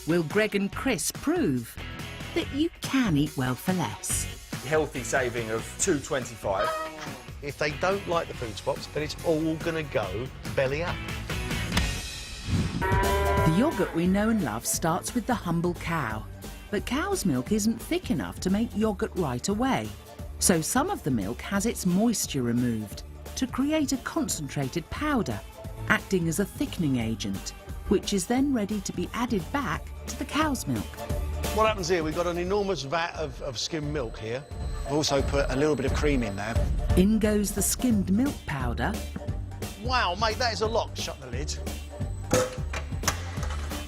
will Greg and Chris prove that you can eat well for less? Healthy saving of £2.25. If they don't like the food spots, then it's all going to go belly up. The yoghurt we know and love starts with the humble cow. But cow's milk isn't thick enough to make yoghurt right away. So some of the milk has its moisture removed to create a concentrated powder, acting as a thickening agent, which is then ready to be added back to the cow's milk. What happens here, we've got an enormous vat of skimmed milk here. I've also put a little bit of cream in there. In goes the skimmed milk powder. Wow, mate, that is a lot. Shut the lid.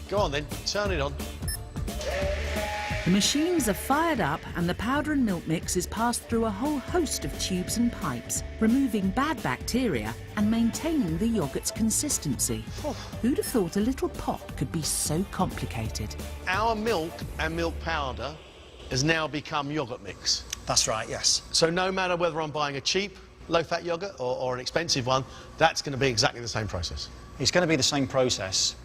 Go on then, turn it on. The machines are fired up and the powder and milk mix is passed through a whole host of tubes and pipes, removing bad bacteria and maintaining the yoghurt's consistency. Who'd have thought a little pot could be so complicated? Our milk and milk powder has now become yoghurt mix. That's right, yes. So no matter whether I'm buying a cheap, low-fat yoghurt or an expensive one, that's going to be exactly the same process. It's going to be the same process.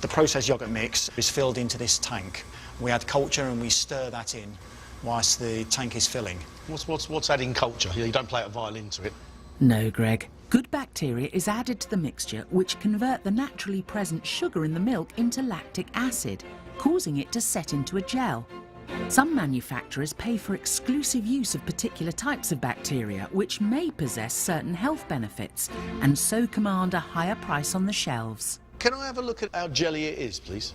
The processed yoghurt mix is filled into this tank. We add culture and we stir that in whilst the tank is filling. What's adding culture? You don't play a violin to it. No, Greg. Good bacteria is added to the mixture, which convert the naturally present sugar in the milk into lactic acid, causing it to set into a gel. Some manufacturers pay for exclusive use of particular types of bacteria, which may possess certain health benefits, and so command a higher price on the shelves. Can I have a look at how jelly it is, please?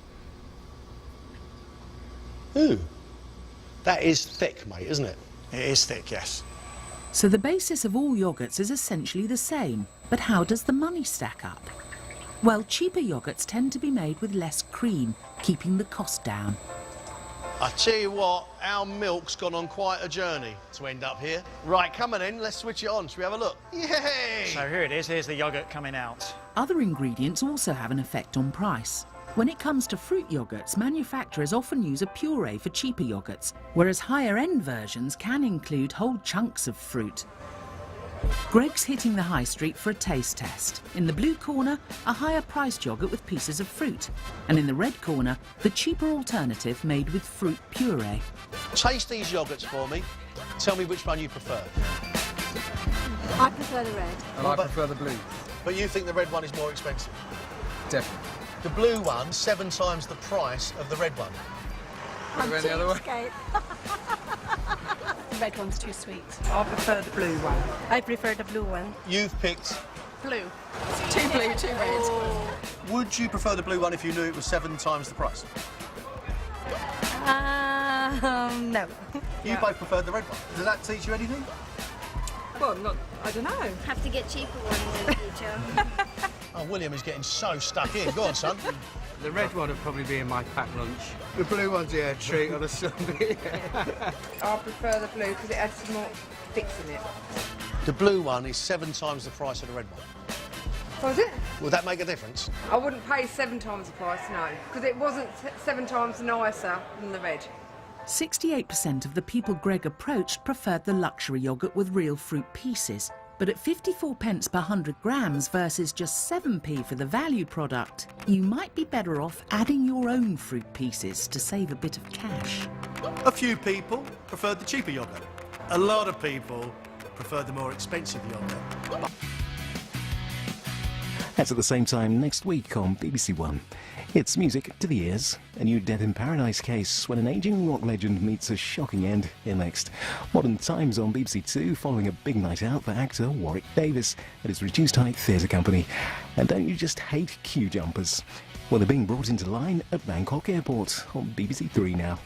Ooh, that is thick, mate, isn't it? It is thick, yes. So the basis of all yoghurts is essentially the same, but how does the money stack up? Well, cheaper yoghurts tend to be made with less cream, keeping the cost down. I tell you what, our milk's gone on quite a journey to end up here. Right, come on in, let's switch it on. Shall we have a look? Yay! So here it is, here's the yoghurt coming out. Other ingredients also have an effect on price. When it comes to fruit yoghurts, manufacturers often use a puree for cheaper yoghurts, whereas higher-end versions can include whole chunks of fruit. Greg's hitting the high street for a taste test. In the blue corner, a higher-priced yoghurt with pieces of fruit. And in the red corner, the cheaper alternative made with fruit puree. Taste these yoghurts for me. Tell me which one you prefer. I prefer the red. And I prefer the blue. But you think the red one is more expensive? Definitely. The blue one, 7 times the price of the red one. I'm Any other way? cheapskate. The red one's too sweet. I prefer the blue one. I prefer the blue one. You've picked... Blue. Too blue, too red. Would you prefer the blue one if you knew it was 7 times the price? No. You both preferred the red one. Does that teach you anything? Well, I don't know. Have to get cheaper ones in the future. Oh, William is getting so stuck in. Go on, son. The red one would probably be in my packed lunch. The blue one's, yeah, a treat on a Sunday. I prefer the blue because it has some more fix in it. The blue one is 7 times the price of the red one. Was it? Would that make a difference? I wouldn't pay 7 times the price, no. Because it wasn't 7 times nicer than the red. 68% of the people Greg approached preferred the luxury yoghurt with real fruit pieces. But at 54 pence per 100 grams versus just 7p for the value product, you might be better off adding your own fruit pieces to save a bit of cash. A few people preferred the cheaper yoghurt. A lot of people preferred the more expensive yoghurt. That's at the same time next week on BBC One. It's music to the ears, a new Death in Paradise case when an ageing rock legend meets a shocking end here next. Modern Times on BBC Two following a big night out for actor Warwick Davis at his reduced height theatre company. And don't you just hate queue jumpers? Well, they're being brought into line at Bangkok Airport on BBC Three now.